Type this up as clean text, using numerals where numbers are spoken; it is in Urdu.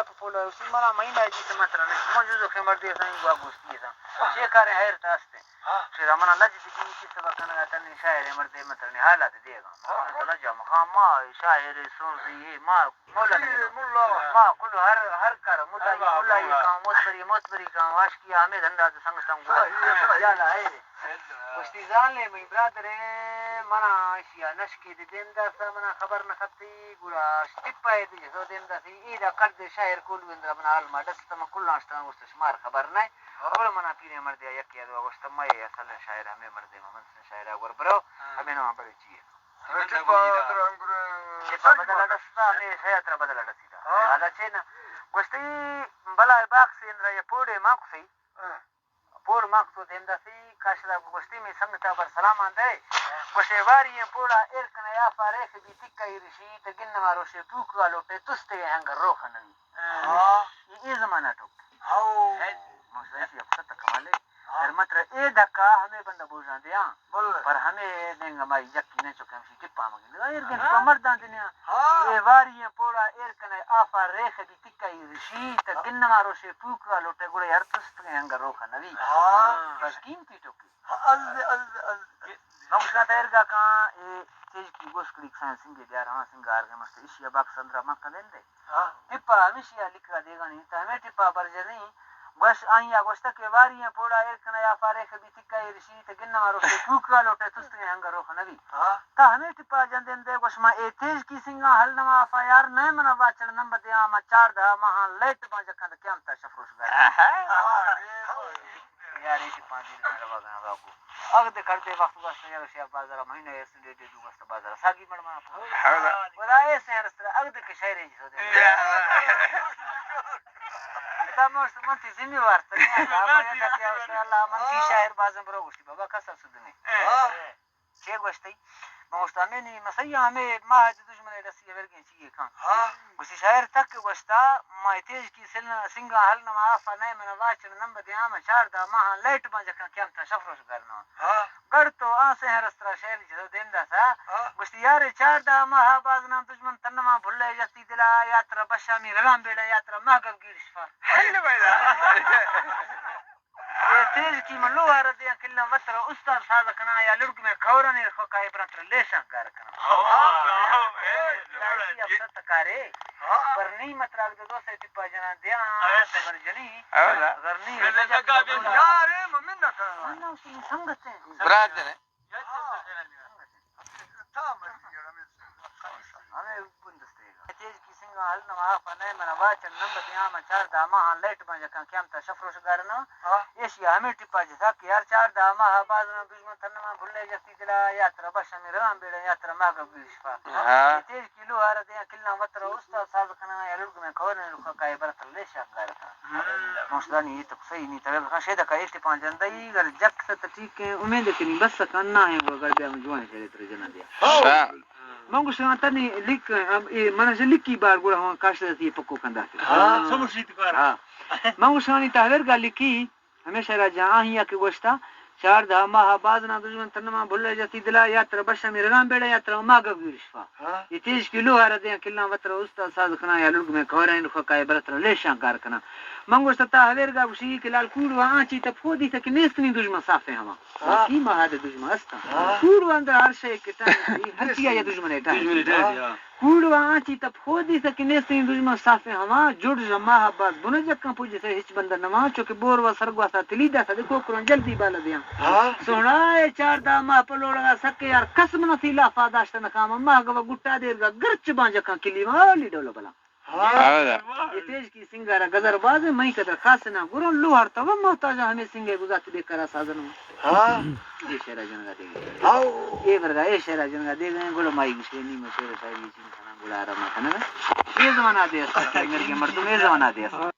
پولو اسی منا مہینہ جیسے مثلا موجودو کے مردی سیں گوا گوستی سیں چے کرے ہیر تاستے پھر منا لج دی کی سبق نہ تن شاعر مردی مثلا حالات دے گا تو جا مقام ما شاعر سوزی ما مولا ما کل ہر کر مولا کام مصبری کام عاشقی حمید انداز سنگ سنگ جالا ہے گوشتی زال لے می برادر منا اشیا نشکی دی دیندا سا منا خبر نہ خطی گورا سٹپای دی جو دیندا سی ایدا قد شاعر کول وندر منا ال مدس تم کل ناشتا وست شمار خبر نہ اور منا پینے مردیا یک یا دو وست ما اصل شاعر ہمیں مردے من شاعر اور برو ہمیں نہ بڑی چیز بدل دستا میں حیات بدل دستا حالا چینا گوشتی بلا باکس ان رے پوڑے ماکسی پور ماکسو دیندا سی کاشلا گوشتی میں سنگتا پر سلام اندے گوشے واری پوڑا ارکن یا فارخ بھی تکای رشی تگن مارو شے پوک والو تے تستے ہنگ روخ نوی یہ زمانہ تو او مشاہد یہ فت کمالے پر متر اے دھکا ہمیں بندہ بوجھا دیا پر ہمیں دیں گا مائی یقین چکے ہم سی ٹپا مگن ارگن پمردان دنیا اے واری پوڑا ارکن یا فارخ بھی تکای رشی تگن مارو شے پوک والو تے گڑے ہر تستے ہنگ روخ نوی بس قیمتی ٹوکی نمشنا تیرگا کان تیج کی گوشکڑی کسان سنگے دیار ہاں سنگار کے مست اشیا باک سندرہ مکہ دیں دے ٹپا ہمیشہ لکھا دے گا نہیں تا ہمیں ٹپا برجہ نہیں گوش آئیا گوشتا کے واری پوڑا ارکنا یا فارخ بھی تکای رشی تگن مارو شے پوک والو تے تستے ہنگ روخ نوی تا ہمیں ٹپا جندن دے گوش ما اے تیج کی سنگا حل نما آفا یار نئے منا واچن نمبر دیا ما چار دا مہاں لیٹ بان جکھاں دا قیامتا شفروش گا یار ایک پانچ دن میرا باغاں بابو اگ دے کرتے وقت واسطے یار شیا بازار مہینہ اس دے دے دو واسطے بازار ساگی بڑما خدا اے سہر اس طرح اگ دے کے شاعری جو دے تا موس منتی ذمہ وار تے اللہ منتی شاعر بازم برو گشتی بابا کسا سودنی چے گشتی موستا میں نہیں مسیا ہمیں ماہ دشمن رسی ورگے چیے کھان گشتی شاعر تک گشتا ما تیج کی سنگا حل نما آفا نئے من واچن نمبر دیا ما چار دا ماہ لیٹ بان جکھاں قیامتا شفروش کرنا گڑ تو آن سے ہر استرا شہر جو دیندا تھا گشتی یار چار دا ماہ باز نام دشمن تنما بھلے جتی دلا یاترا بشامی رغام بیڑا یاترا مہگب گیر شفا حل تیج کی من لو ہر دیا کلا وتر استاد سازکنا یا لڑک میں کھورنے رکھو کائے برانتر لیشاں کار کنا لائی اب تکارے پر نہیں مطلب دو سے ٹپا جنا دیا پر جنی اگر نہیں یار ممن نہ کرنا نا اس سنگت ہے برادر ہے ہمیں بندستے تیج کی سنگا حل نما فنے من واچن نمبر دیا ما چار دا ماہ لیٹ بان جکاں قیامتا شفروش گارنا ایشیا ہمیں ٹپا جسا کہ یار چار دا ماہ باز نام دشمن تنما بھلے جتی دلا یاترا بشمی رغام بیڑا یاترا مہگب گیر شفا تیج کی لو ہر دیا کلا وتر استاد سازکنا یا لڑک میں کھورنے رکھو کائے برانتر لیشاں کار کنا موسدانی یہ تو صحیح نہیں تھا کہاں شیدہ کا ایسے پانچ جاندہ ہی اگر جک ستا ٹھیک ہے امید کنی بس سکاننا ہے وہ اگر بیا مجھوائیں شیدہ تر جنہ دیا مانگو شاہاں تانی لکھ منہ سے لکھی بار گوڑا ہوا کاشتہ تھی پکو کندہ تھی مانگو شاہانی تحویر گا لکھی ہمیشہ راجہ آہی آکے گوشتا چار دا ماہ باز نا دشمن تنما بھلے جتی دلا یاترا بشمی رغام بیڑا یاترا مہگب گیر شفا یہ تیج کی لو ہر دیا کلا وطر استاد سازکنا یا لڑک میں کھورین رکھو کائے برطر لیشاں کار کنا منگو ستا حویر گا بشی کہ لال کوڑ وہاں آنچی تا پھو دیتا کہ نیستنی دشمن صافے ہما کی ماہ دے دشمن استا کوڑ وہاں اندر ہر شے کے ٹائم ہر چیا یا دشمن ہے ٹائم کوڑ وہاں آنچی تا پھو دیتا کہ نیستنی دشمن صافے ہما جڑ ماہ باز بنا جکاں پوجے سے ہچ بندر نما چوکہ بور و سرگوا سا تلیدہ سا دیکھو کرن جلدی بالا دیا سونا اے چار دا ماہ پلوڑا سکے یار قسم نہ تھی لافا داشتا نکاما ماہ گوا گٹا دیر گا گرچ بان جکاں کلی والی ڈولو بلا یہ تیج کی سنگارا گذر باز میں قدر خاص نہ گرون لوہر تو محتاجا ہمیں سنگے گزاتی دے کرا سازن یہ شہرہ جنگا دے گئے یہ برگا یہ شہرہ جنگا دے گئے گلو مائی گشتینی میں شہر شاہی چین کھانا گلا آرام کھانا یہ زمانہ دے اس کا مردم یہ زمانہ دے اس